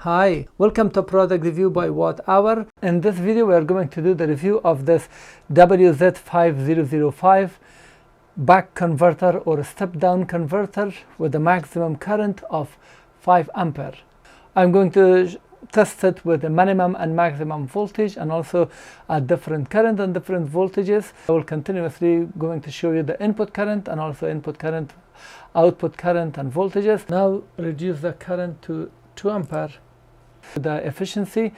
Hi, welcome to product review by WattHour. In this video we are going to do the review of this WZ5005 back converter or step down converter with a maximum current of 5 ampere. I'm going to test it with the minimum and maximum voltage and also at different current and different voltages. I will continuously going to show you the input current and also input current, output current and voltages. Now reduce the current to 2 ampere. The efficiency.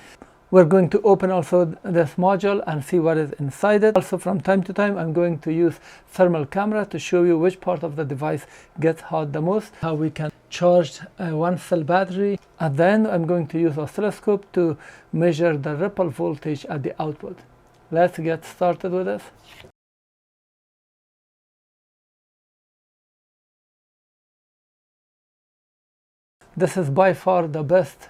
We're going to open also this module and see what is inside it. Also from time to time I'm going to use thermal camera to show you which part of the device gets hot the most, how we can charge a 1-cell battery. At the end I'm going to use oscilloscope to measure the ripple voltage at the output. Let's get started with this. This is by far the best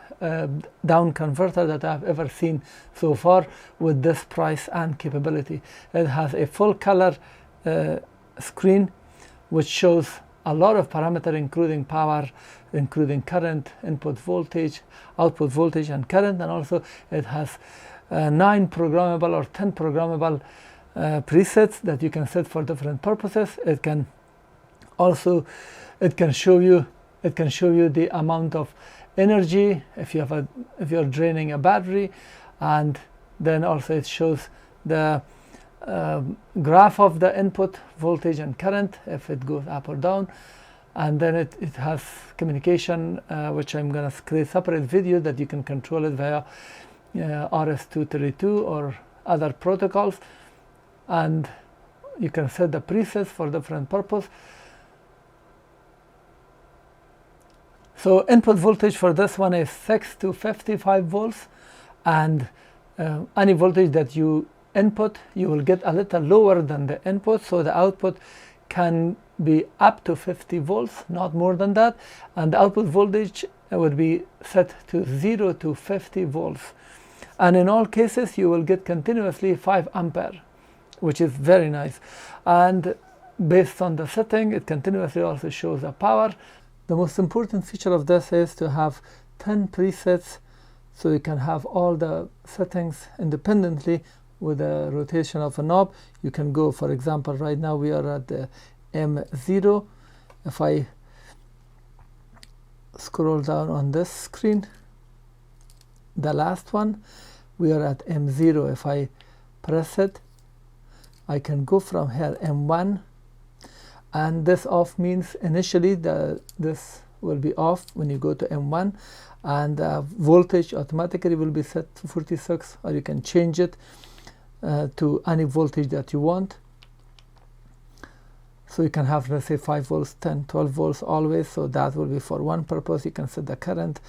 down converter that I've ever seen so far with this price and capability. It has a full color screen which shows a lot of parameters including power, including current, input voltage, output voltage and current, and also it has 9 programmable or 10 programmable presets that you can set for different purposes. It can show you the amount of energy if you're draining a battery, and then also it shows the graph of the input voltage and current if it goes up or down, and then it has communication which I'm gonna create separate video that you can control it via RS-232 or other protocols, and you can set the presets for different purpose. So input voltage for this one is 6 to 55 volts, and any voltage that you input you will get a little lower than the input, so the output can be up to 50 volts, not more than that, and the output voltage would be set to 0 to 50 volts, and in all cases you will get continuously 5 ampere, which is very nice. And based on the setting, it continuously also shows the power. The most important feature of this is to have 10 presets, so you can have all the settings independently with the rotation of a knob. You can go, for example, right now we are at the M0. If I scroll down on this screen, the last one, we are at M0. If I press it, I can go from here M1. And this off means initially this will be off when you go to M1, and voltage automatically will be set to 46, or you can change it to any voltage that you want. So you can have, let's say, 5 volts, 10, 12 volts always, so that will be for one purpose. You can set the current,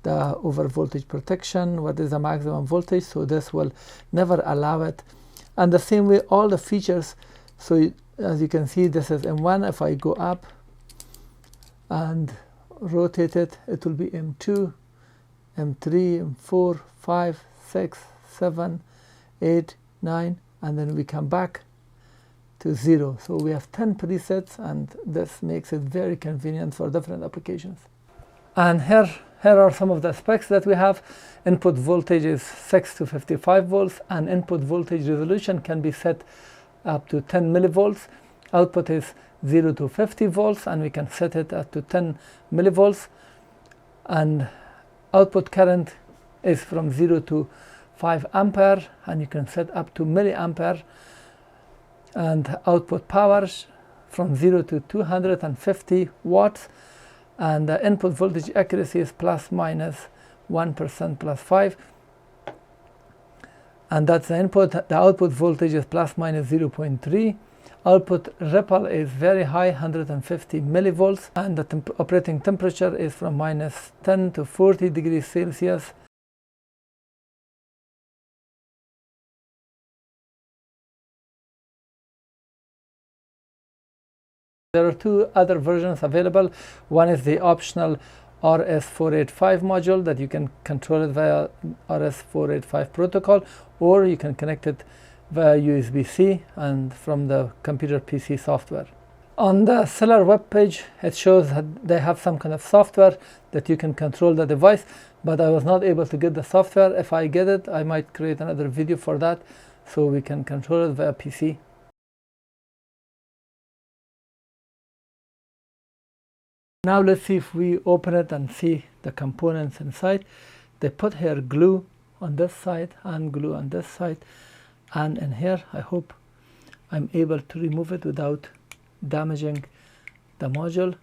the over voltage protection, what is the maximum voltage, so this will never allow it. And the same way all the features, so as you can see, this is M1. If I go up and rotate it, it will be M2, M3, M4, 5, 6, 7, 8, 9, and then we come back to 0. So we have 10 presets, and this makes it very convenient for different applications. And here are some of the specs that we have. Input voltage is 6 to 55 volts, and input voltage resolution can be set up to 10 millivolts. Output is 0 to 50 volts, and we can set it up to 10 millivolts. And output current is from 0 to 5 ampere, and you can set up to milliampere. And output power from 0 to 250 watts, and the input voltage accuracy is plus minus 1% plus 5. And that's the input. The output voltage is plus minus 0.3. Output ripple is very high, 150 millivolts, and the operating temperature is from minus 10 to 40 degrees Celsius. There are 2 other versions available. One is the optional RS485 module that you can control it via RS485 protocol, or you can connect it via USB-C and from the computer PC software. On the seller web page, it shows that they have some kind of software that you can control the device. but I was not able to get the software. If I get it, I might create another video for that so we can control it via PC. Now let's see if we open it and see the components inside. They put here glue on this side and glue on this side, and in here I hope I'm able to remove it without damaging the module.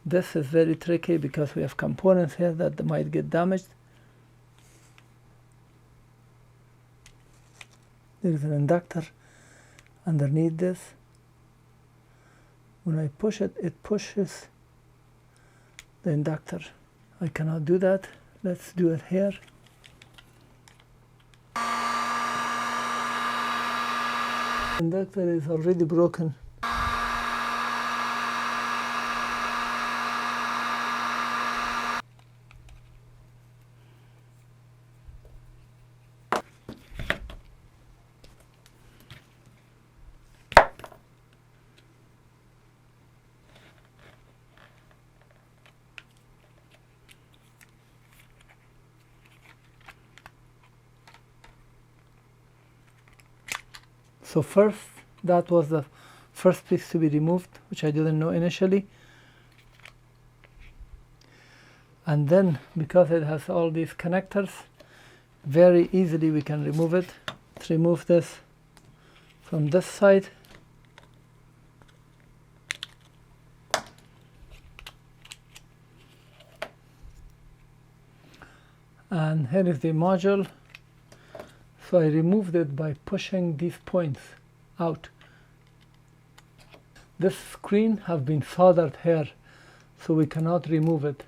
This is very tricky because we have components here that might get damaged. There is an inductor underneath this. When I push it, it pushes the inductor. I cannot do that. Let's do it here. The inductor is already broken. So first, that was the first piece to be removed, which I didn't know initially. And then, because it has all these connectors, very easily we can remove it. Let's remove this from this side. And here is the module. So I removed it by pushing these points out. This screen has been soldered here, so we cannot remove it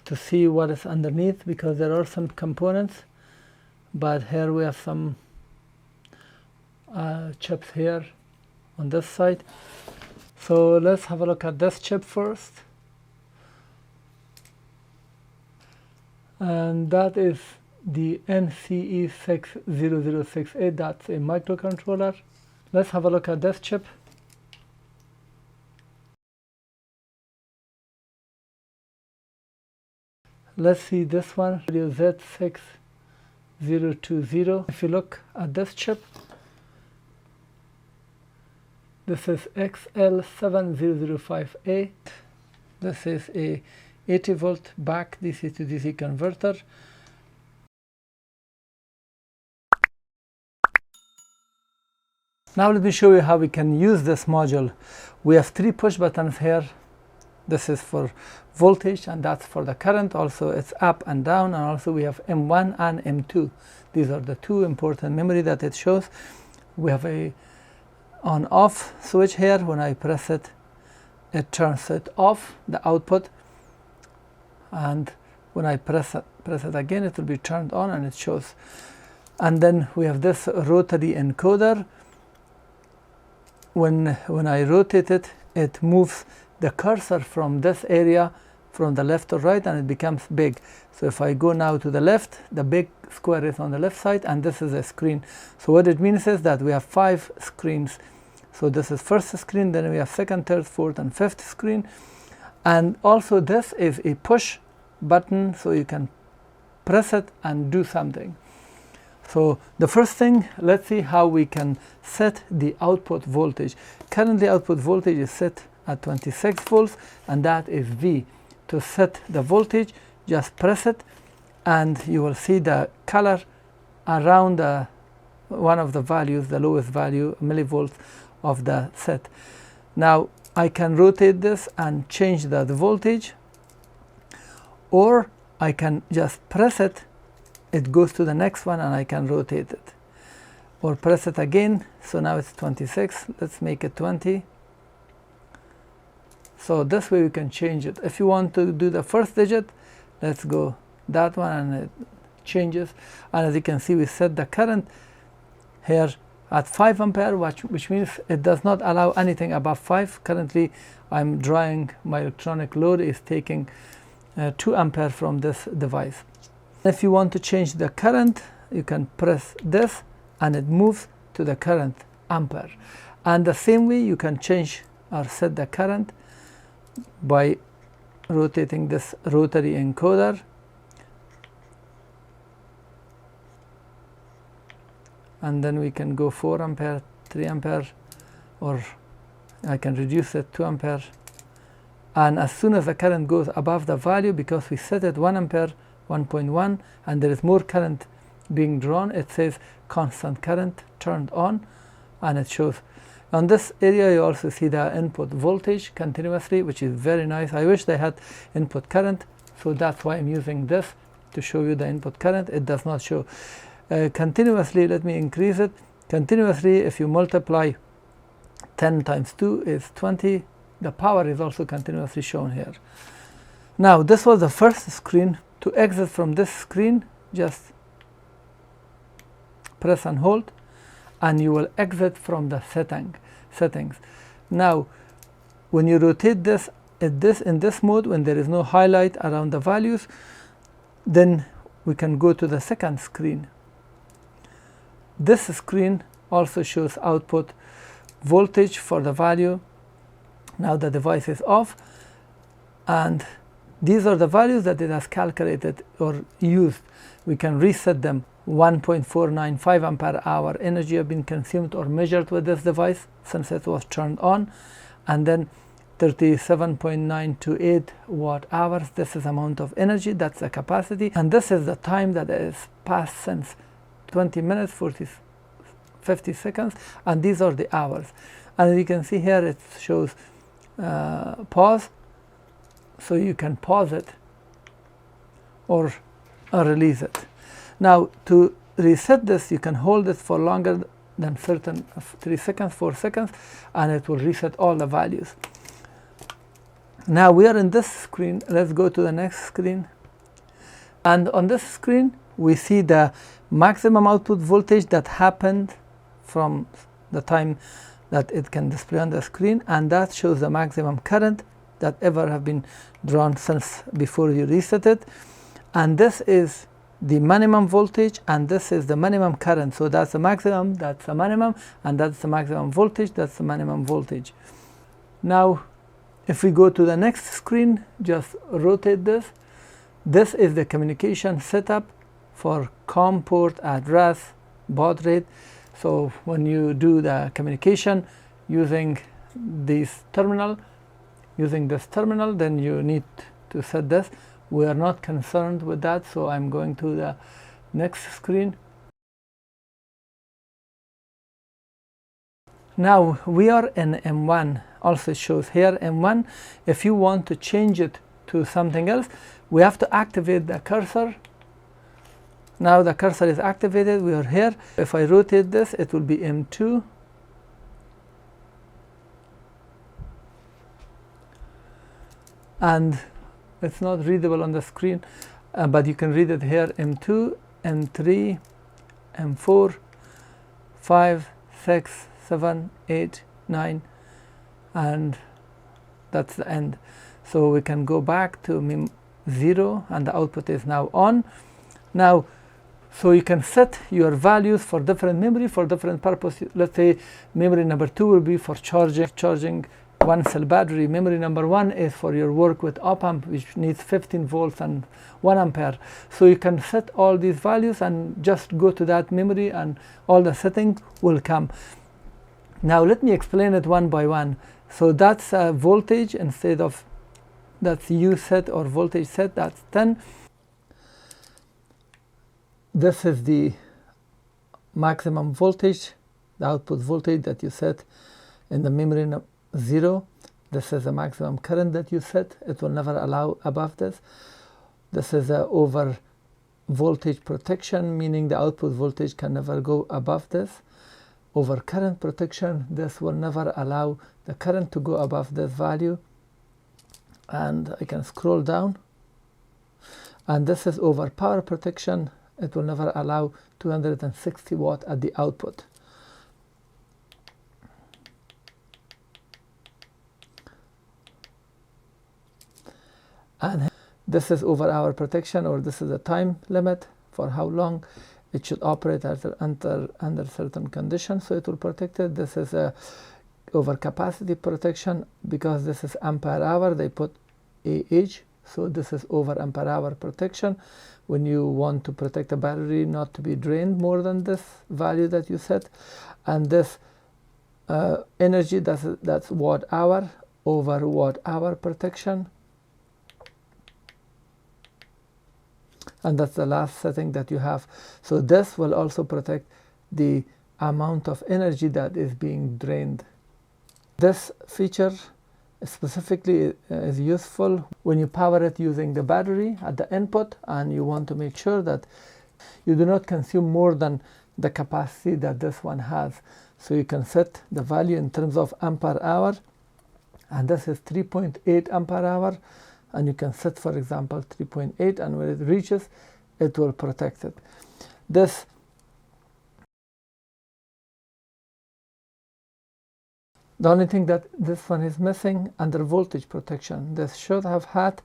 to see what is underneath, because there are some components, but here we have some chips here on this side. So let's have a look at this chip first. And that is the NCE6006A. That's a microcontroller. Let's have a look at this chip. Let's see this one, WZ5020. If you look at this chip, this is XL7005A. This is a 80 volt back DC to DC converter. Now let me show you how we can use this module. We have 3 push buttons here. This is for voltage and that's for the current. Also it's up and down, and also we have M1 and M2. These are the 2 important memory that it shows. We have a on off switch here. When I press it, it turns it off, the output, and when I press it again, it will be turned on and it shows. And then we have this rotary encoder. When I rotate it, it moves the cursor from this area, from the left to right, and it becomes big. So if I go now to the left, the big square is on the left side, and this is a screen. So what it means is that we have 5 screens. So this is first screen, then we have second, third, fourth, and fifth screen. And also this is a push button, so you can press it and do something. So the first thing, let's see how we can set the output voltage. Currently output voltage is set at 26 volts, and that is V. To set the voltage, just press it and you will see the color around one of the values, the lowest value, millivolts of the set. Now I can rotate this and change the voltage, or I can just press it, it goes to the next one, and I can rotate it, or press it again. So now it's 26, let's make it 20. So this way we can change it. If you want to do the first digit, let's go that one, and it changes. And as you can see, we set the current here at 5 ampere, which means it does not allow anything above 5. Currently I'm drawing, my electronic load is taking 2 ampere from this device. If you want to change the current, you can press this and it moves to the current ampere. And the same way you can change or set the current by rotating this rotary encoder, and then we can go 4 ampere, 3 ampere, or I can reduce it 2 ampere. And as soon as the current goes above the value, because we set it 1 ampere, 1.1, and there is more current being drawn, it says constant current turned on, and it shows. On this area you also see the input voltage continuously, which is very nice. I wish they had input current, so that's why I'm using this to show you the input current. It does not show continuously. Let me increase it. Continuously, if you multiply 10 times 2 is 20. The power is also continuously shown here. Now this was the first screen. To exit from this screen, just press and hold, and you will exit from the settings. Now when you rotate this in this mode, when there is no highlight around the values, then we can go to the second screen. This screen also shows output voltage for the value. Now the device is off, and these are the values that it has calculated or used. We can reset them. 1.495 ampere hour energy have been consumed or measured with this device since it was turned on, and then 37.928 watt hours. This is amount of energy, that's the capacity, and this is the time that is passed since 20 minutes 50 seconds, and these are the hours. And you can see here it shows pause, so you can pause it or release it. Now to reset this, you can hold it for longer than certain 3 seconds, 4 seconds, and it will reset all the values. Now we are in this screen. Let's go to the next screen, and on this screen we see the maximum output voltage that happened from the time that it can display on the screen, and that shows the maximum current that ever have been drawn since before you reset it. And this is the minimum voltage, and this is the minimum current. So that's the maximum, that's the minimum, and that's the maximum voltage, that's the minimum voltage. Now if we go to the next screen, just rotate this. This is the communication setup for COM port address baud rate. So when you do the communication using this terminal, then you need to set this. We are not concerned with that, so I'm going to the next screen. Now we are in M1. Also shows here M1. If you want to change it to something else, we have to activate the cursor. Now the cursor is activated. We are here. If I rotate this, it will be M2. And it's not readable on the screen, but you can read it here. M2, M3, M4, 5, 6, 7, 8, 9, and that's the end. So we can go back to 0, and the output is now on. Now, so you can set your values for different memory for different purpose. Let's say memory number 2 will be for charging 1 cell battery. Memory number 1 is for your work with op-amp, which needs 15 volts and 1 ampere. So you can set all these values and just go to that memory, and all the settings will come. Now let me explain it one by one. So that's voltage instead of, that's U set or voltage set, that's 10. This is the maximum voltage, the output voltage that you set in the memory 0. This is the maximum current that you set. It will never allow above this. This is the over voltage protection, meaning the output voltage can never go above this. Over current protection, this will never allow the current to go above this value. And I can scroll down. And this is over power protection. It will never allow 260 watt at the output. And this is over hour protection, or this is the time limit for how long it should operate under certain conditions, so it will protect it. This is a overcapacity protection. Because this is ampere hour, they put AH, so this is over ampere hour protection. When you want to protect a battery not to be drained more than this value that you set. And this energy, that's watt hour over watt hour protection. And that's the last setting that you have. So this will also protect the amount of energy that is being drained. This feature specifically is useful when you power it using the battery at the input, and you want to make sure that you do not consume more than the capacity that this one has. So you can set the value in terms of ampere hour, and this is 3.8 ampere hour, and you can set, for example, 3.8, and when it reaches, it will protect it. The only thing that this one is missing under voltage protection. This should have had,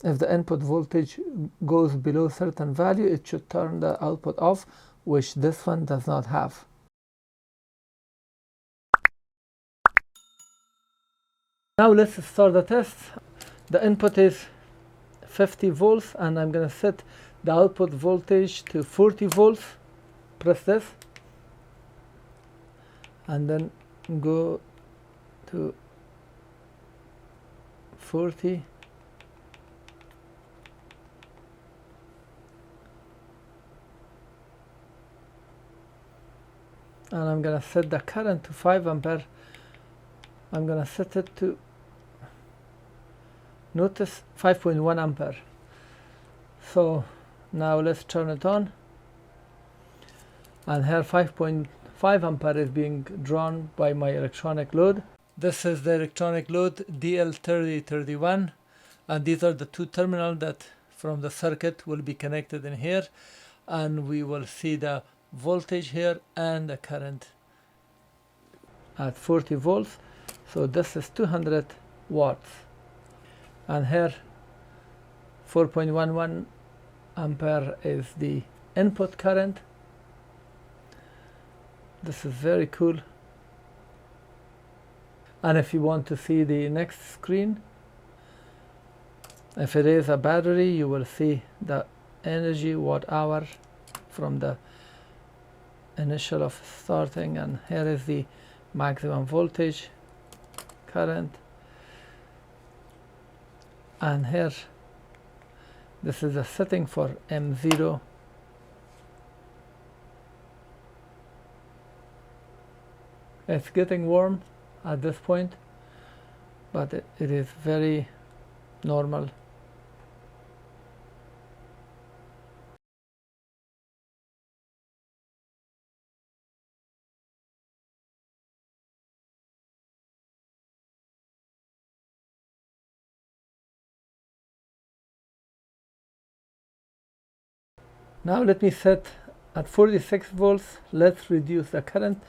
if the input voltage goes below certain value, it should turn the output off, which this one does not have. Now let's start the test. The input is 50 volts, and I'm going to set the output voltage to 40 volts. Press this, and then go to 40. And I'm going to set the current to 5 ampere. I'm going to set it to, notice, 5.1 ampere. So now let's turn it on. And here 5.5 ampere is being drawn by my electronic load. This is the electronic load DL3031, and these are the two terminals that from the circuit will be connected in here, and we will see the voltage here and the current at 40 volts. So this is 200 watts, and here 4.11 ampere is the input current. This is very cool. And if you want to see the next screen, if it is a battery, you will see the energy watt hour from the initial of starting, and here is the maximum voltage, current, and here this is the setting for M0. It's getting warm at this point, but it is very normal. Now let me set at 46 volts. Let's reduce the current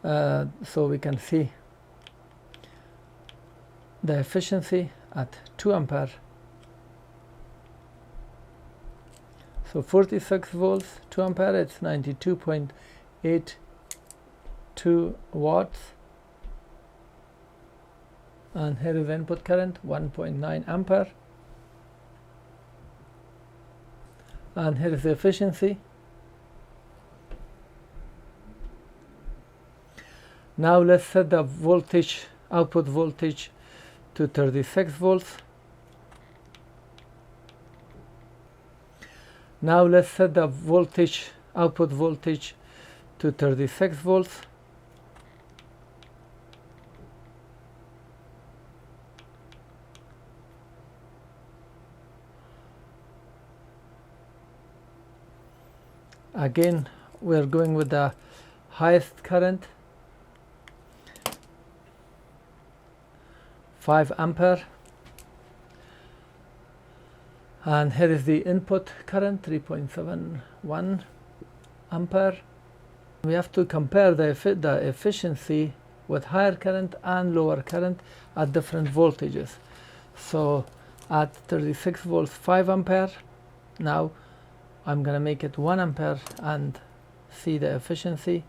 so we can see the efficiency at 2 ampere. So 46 volts, 2 ampere, it's 92.82 watts. And here is input current, 1.9 ampere. And here is the efficiency. Now let's set the voltage, output voltage, to 36 volts. Now let's set the voltage, output voltage, to 36 volts. Again, we are going with the highest current, 5 ampere. And here is the input current, 3.71 ampere. We have to compare the efficiency with higher current and lower current at different voltages. So at 36 volts, 5 ampere. Now I'm gonna make it 1 ampere and see the efficiency.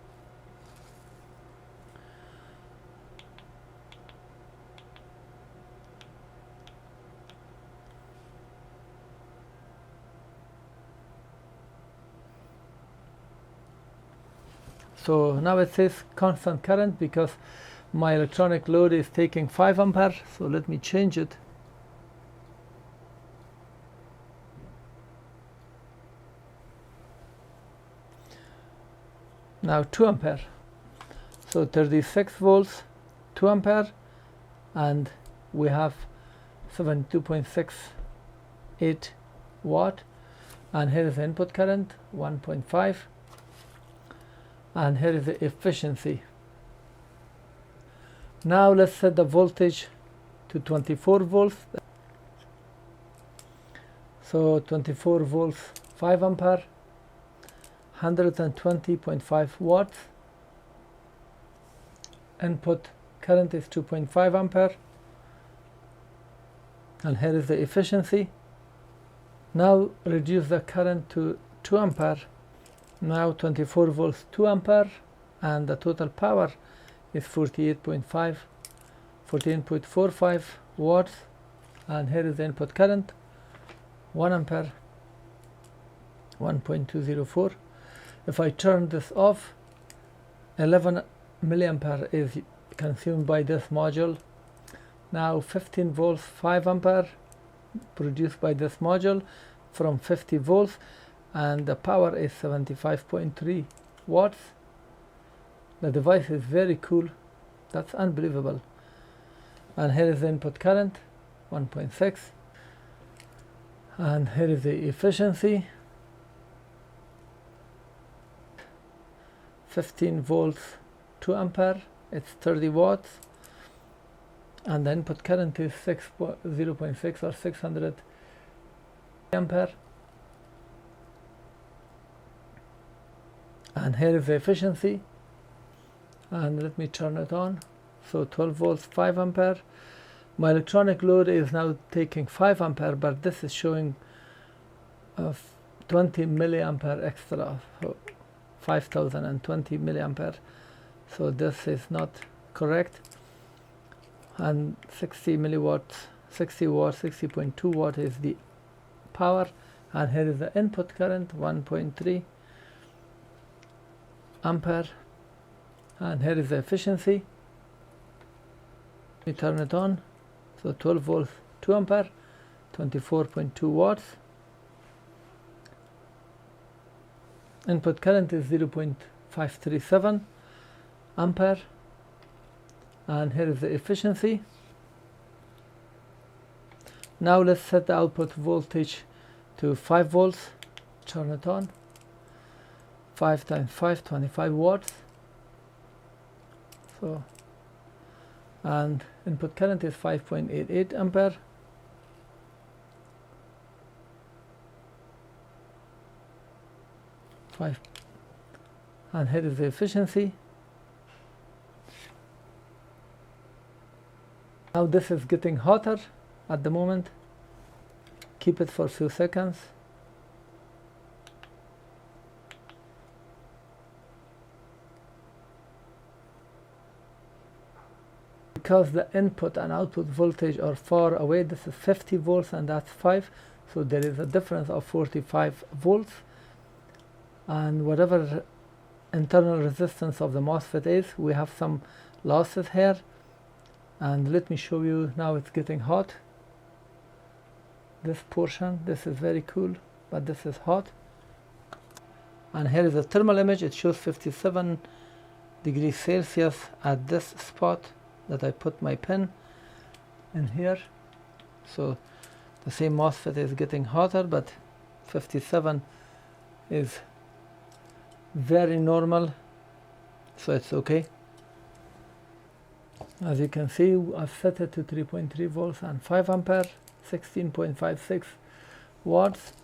So now it says constant current because my electronic load is taking 5 ampere. So let me change it. Now 2 ampere. So 36 volts, 2 ampere, and we have 72.68 watt. And here is the input current, 1.5. And here is the efficiency. Now let's set the voltage to 24 volts. So 24 volts, 5 ampere, 120.5 watts. Input current is 2.5 ampere. And here is the efficiency. Now reduce the current to 2 ampere. Now 24 volts, 2 ampere, and the total power is 14.45 watts. And here is the input current, 1 ampere, 1.204. If I turn this off, 11 milliampere is consumed by this module. Now 15 volts, 5 ampere produced by this module from 50 volts. And the power is 75.3 watts. The device is very cool. That's unbelievable. And here is the input current, 1.6. And here is the efficiency, 15 volts, 2 ampere. It's 30 watts. And the input current is 0.6 or 600 ampere. And here is the efficiency, and let me turn it on. So 12 volts, 5 ampere. My electronic load is now taking 5 ampere, but this is showing 20 milliampere extra, so 5020 milliampere. So this is not correct. And 60 milliwatts, 60 watts, 60.2 watt is the power. And here is the input current, 1.3 ampere. And here is the efficiency. We turn it on. So 12 volts, 2 ampere, 24.2 watts. Input current is 0.537 ampere. And here is the efficiency. Now let's set the output voltage to 5 volts. Turn it on. 5 times 5, 25 watts. So, and input current is 5.88 ampere. And here is the efficiency. Now this is getting hotter at the moment. Keep it for a few seconds. Because the input and output voltage are far away, this is 50 volts and that's 5, so there is a difference of 45 volts. And whatever internal resistance of the MOSFET is, we have some losses here. And let me show you, now it's getting hot. This portion, this is very cool, but this is hot. And here is a thermal image. It shows 57 degrees Celsius at this spot that I put my pin in here. So the same MOSFET is getting hotter, but 57 is very normal, so it's okay. As you can see, I've set it to 3.3 volts and 5 ampere, 16.56 watts.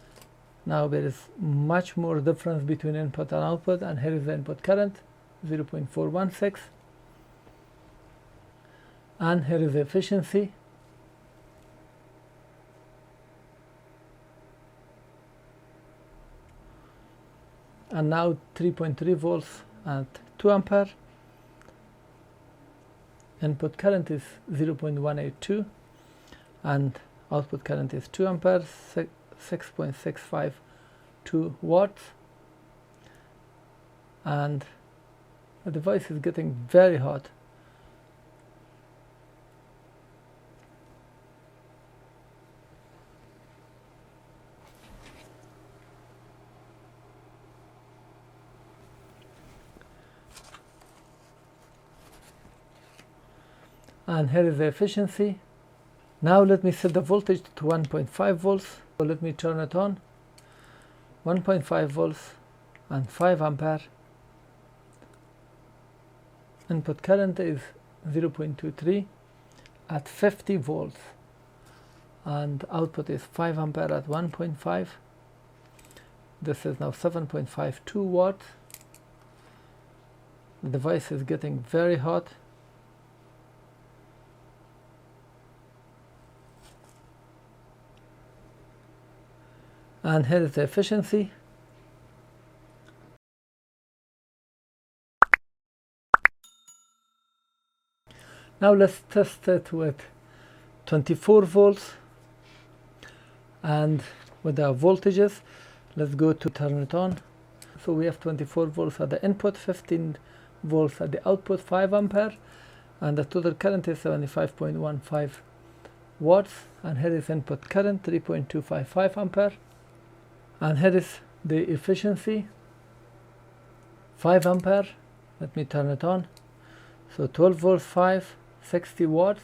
Now there is much more difference between input and output, and here is the input current, 0.416. And here is the efficiency. and now 3.3 volts at 2 ampere. Input current is 0.182 and output current is 2 amperes, 6.652 watts, and the device is getting very hot. And here is the efficiency. Now let me set the voltage to 1.5 volts. So let me turn it on. 1.5 volts and 5 ampere. Input current is 0.23 at 50 volts. And output is 5 ampere at 1.5. This is now 7.52 watts. The device is getting very hot. And here is the efficiency. Now let's test it with 24 volts and with the voltages. Let's go to turn it on. So we have 24 volts at the input, 15 volts at the output, 5 ampere, and the total current is 75.15 watts. And here is input current, 3.255 ampere. And here is the efficiency, 5 ampere. Let me turn it on. So 12 volts, 5, 60 watts.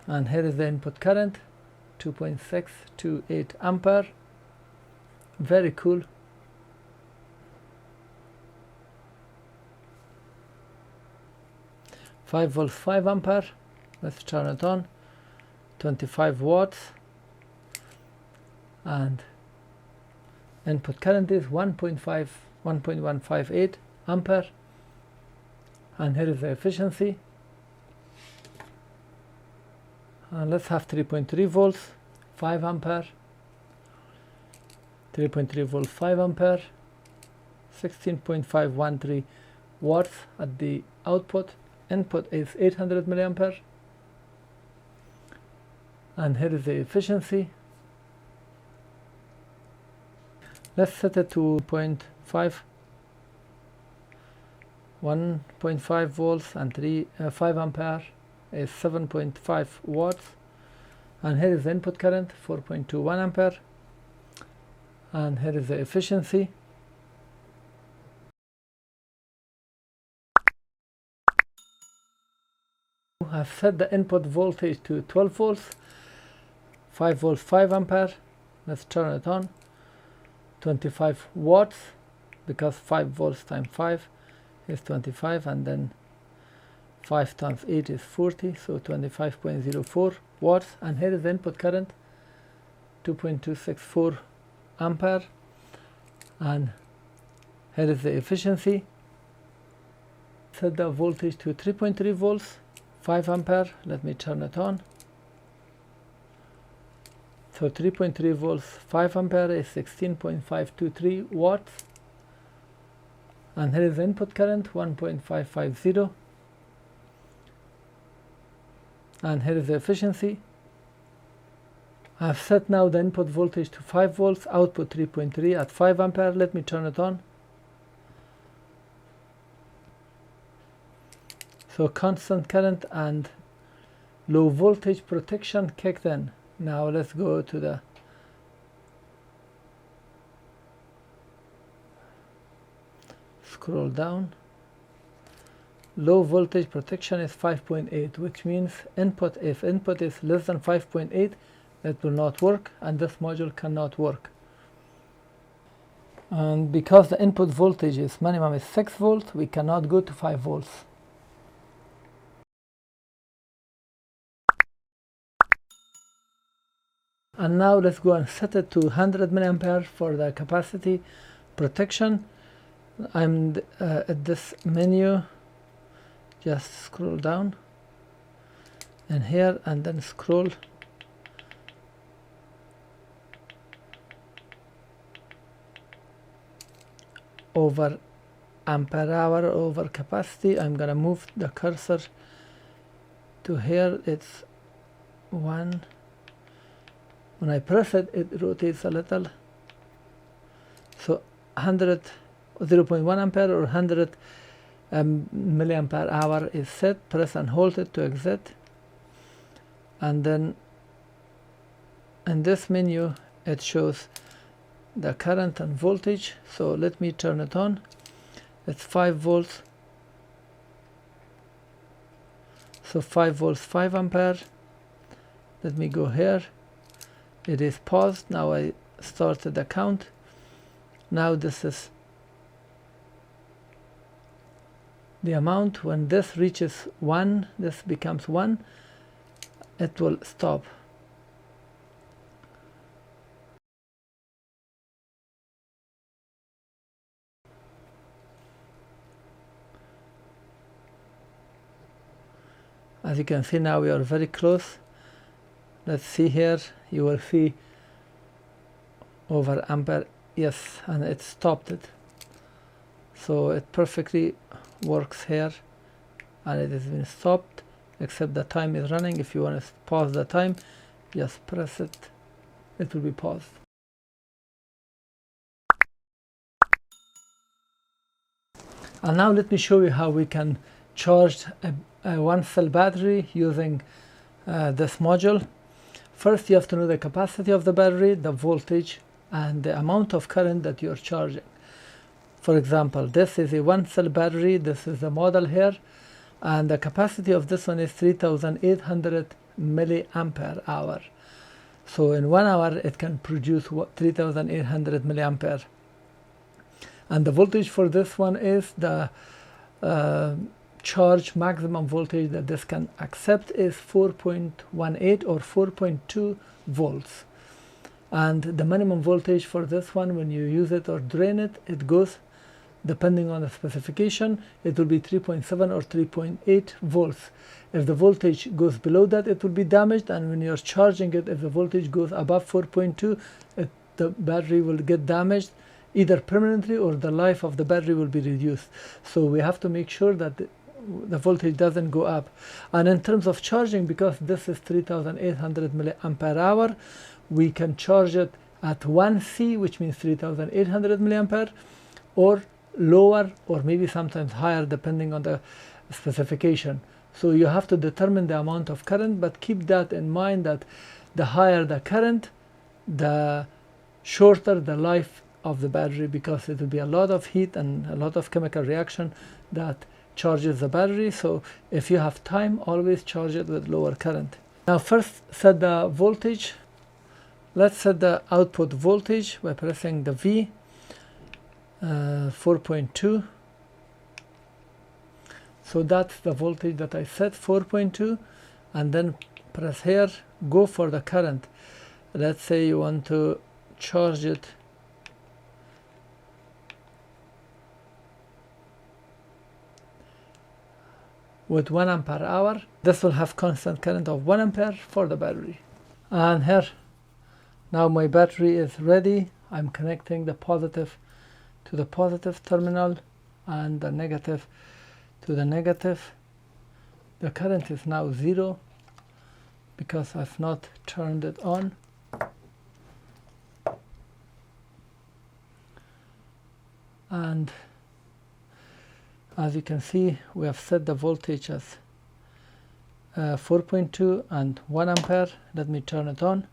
And here is the input current, 2.628 ampere. Very cool. Five volts, 5 ampere. Let's turn it on. 25 watts. And input current is 1.158 ampere. And here is the efficiency. And let's have 3.3 volts, 5 ampere. 3.3 volts, 5 ampere. 16.513 watts at the output. Input is 800 milliampere. And here is the efficiency. Let's set it to 0.5, 1.5 volts and 5 ampere is 7.5 watts. And here is the input current, 4.21 ampere. And here is the efficiency. I've set the input voltage to 12 volts, 5 volts, 5 ampere. Let's turn it on. 25 watts, because 5 volts times 5 is 25, and then 5 times 8 is 40, so 25.04 watts. And here is the input current, 2.264 ampere. And here is the efficiency. Set the voltage to 3.3 volts, 5 ampere. Let me turn it on. So 3.3 volts, 5 ampere is 16.523 watts. And here is the input current, 1.550. And here is the efficiency. I have set now the input voltage to 5 volts, output 3.3 at 5 ampere. Let me turn it on. So constant current and low voltage protection kicked in. Now let's go to the scroll down. Low voltage protection is 5.8, which means input, if input is less than 5.8, it will not work, and this module cannot work. And because the input voltage is minimum is 6 volts, we cannot go to 5 volts. And now let's go and set it to 100 milliampere for the capacity protection. I'm at this menu. Just scroll down in here and then scroll. over ampere hour over capacity. I'm gonna move the cursor to here. It's 1. When I press it, it rotates a little. So 0.1 ampere or 100 milliampere hour is set. Press and hold it to exit. And then in this menu, it shows the current and voltage. So let me turn it on. It's 5 volts. So 5 volts, 5 ampere. Let me go here. It is paused. Now I started the count. Now this is the amount. When this reaches 1, this becomes 1, it will stop. As you can see, now we are very close. Let's see here. You will see over ampere. Yes, and it stopped it. So it perfectly works here, and it has been stopped, except the time is running. If you want to pause the time, just press it. It will be paused. And now let me show you how we can charge a one-cell battery using this module. First, you have to know the capacity of the battery, the voltage, and the amount of current that you're charging. For example, this is a one-cell battery. This is the model here, and the capacity of this one is 3,800 milliampere hour. So in 1 hour, it can produce 3,800 milliampere. And the voltage for this one is the charge maximum voltage that this can accept is 4.18 or 4.2 volts. And the minimum voltage for this one, when you use it or drain it, it goes, depending on the specification, it will be 3.7 or 3.8 volts. If the voltage goes below that, it will be damaged, and when you're charging it, if the voltage goes above 4.2, the battery will get damaged either permanently, or the life of the battery will be reduced. So we have to make sure that the voltage doesn't go up. And in terms of charging, because this is 3,800 milliampere hour, we can charge it at 1C, which means 3,800 milliampere, or lower, or maybe sometimes higher, depending on the specification. So you have to determine the amount of current, but keep that in mind that the higher the current, the shorter the life of the battery, because it will be a lot of heat and a lot of chemical reaction that charges the battery. So if you have time, always charge it with lower current. Now first set the voltage. Let's set the output voltage by pressing the V, 4.2. So that's the voltage that I set, 4.2, and then press here, go for the current. Let's say you want to charge it with 1 ampere hour. This will have constant current of 1 ampere for the battery. And here, now my battery is ready. I'm connecting the positive to the positive terminal and the negative to the negative. The current is now 0 because I've not turned it on. And as you can see, we have set the voltage as 4.2 and 1 ampere. Let me turn it on.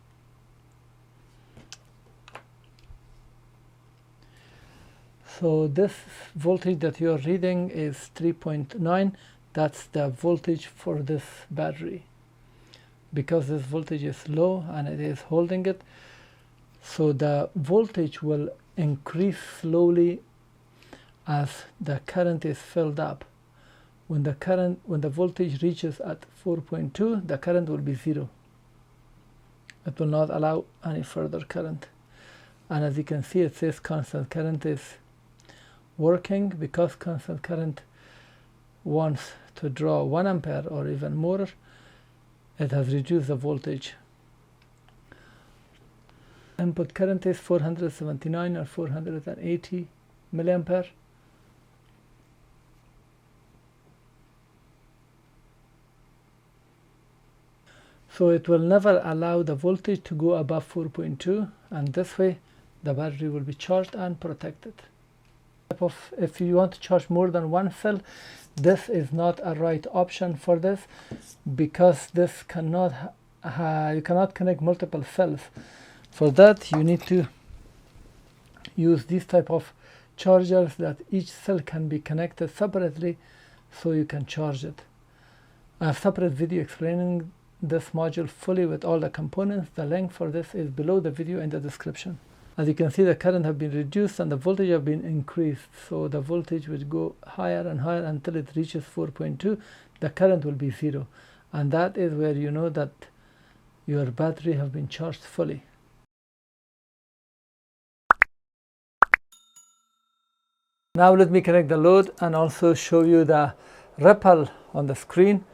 So this voltage that you are reading is 3.9. That's the voltage for this battery. Because this voltage is low and it is holding it, so the voltage will increase slowly as the current is filled up. When the voltage reaches at 4.2, the current will be 0. It will not allow any further current. And as you can see, it says constant current is working, because constant current wants to draw 1 ampere or even more. It has reduced the voltage. Input current is 479 or 480 milliampere. So it will never allow the voltage to go above 4.2, and this way the battery will be charged and protected. If you want to charge more than one cell, this is not a right option for this, because this cannot you cannot connect multiple cells. For that you need to use these type of chargers that each cell can be connected separately so you can charge it. I have a separate video explaining this module fully with all the components. The link for this is below the video in the description. As you can see, the current have been reduced and the voltage have been increased, so the voltage will go higher and higher until it reaches 4.2. the current will be 0, and that is where you know that your battery have been charged fully. Now let me connect the load and also show you the ripple on the screen.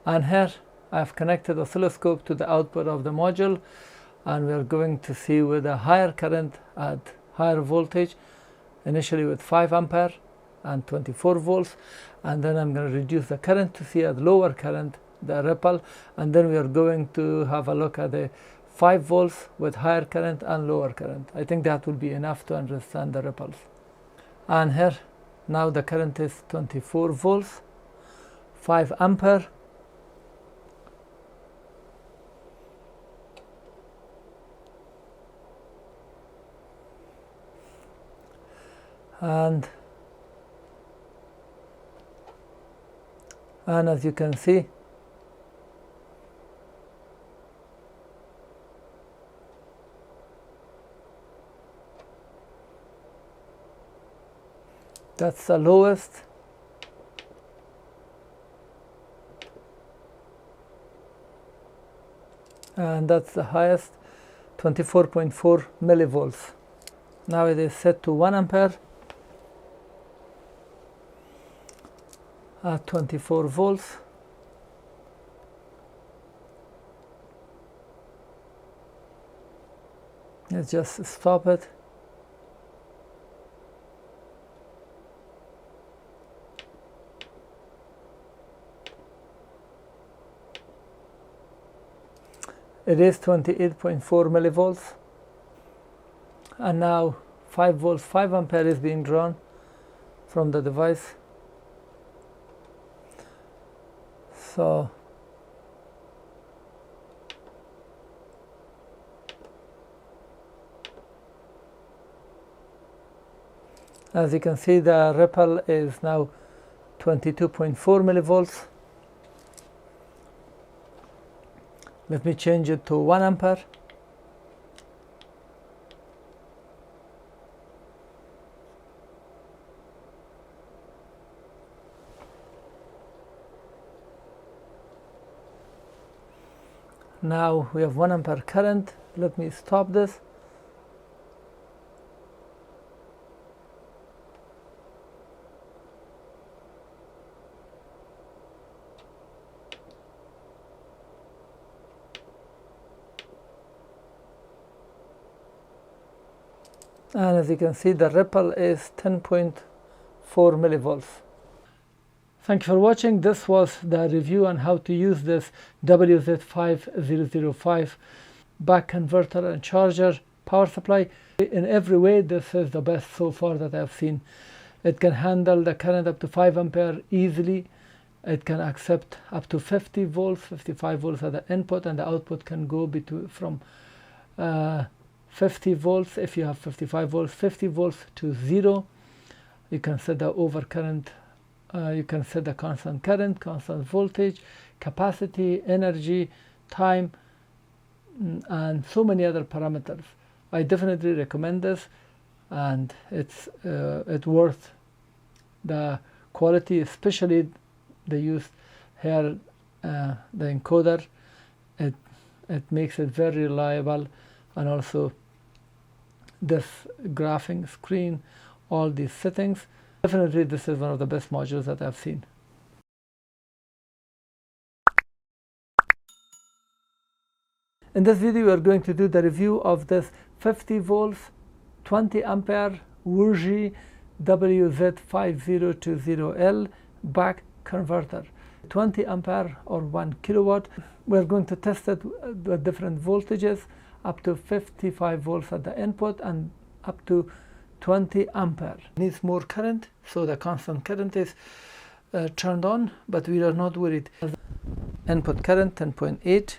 And here I have connected the oscilloscope to the output of the module, and we are going to see with a higher current at higher voltage, initially with 5 ampere and 24 volts, and then I'm going to reduce the current to see at lower current the ripple, and then we are going to have a look at the 5 volts with higher current and lower current. I think that will be enough to understand the ripples. And here now the current is 24 volts, 5 ampere, and as you can see, that's the lowest, and that's the highest, 24.4 millivolts. Now it is set to 1 ampere at 24 volts. Let's just stop it. It is 28.4 millivolts, and now 5 volts, 5 ampere is being drawn from the device. So as you can see, the ripple is now 22.4 millivolts. Let me change it to 1 ampere. Now we have 1 ampere current. Let me stop this. And as you can see, the ripple is 10.4 millivolts. Thank you for watching. This was the review on how to use this WZ5005 back converter and charger power supply. In every way, this is the best so far that I've seen. It can handle the current up to 5 ampere easily. It can accept up to 50 volts, 55 volts at the input, and the output can go from 50 volts if you have 55 volts, 50 volts to 0. You can set the overcurrent, you can set the constant current, constant voltage, capacity, energy, time, and so many other parameters. I definitely recommend this, and it's worth the quality, especially they used here the encoder. It makes it very reliable, and also this graphing screen, all these settings. Definitely this is one of the best modules that I've seen. In this video we are going to do the review of this 50 volts 20 ampere WZ5020L back converter, 20 ampere or 1 kilowatt. We're going to test it at different voltages, up to 55 volts at the input and up to 20 ampere. Needs more current, so the constant current is turned on, but we are not worried. Input current 10.8,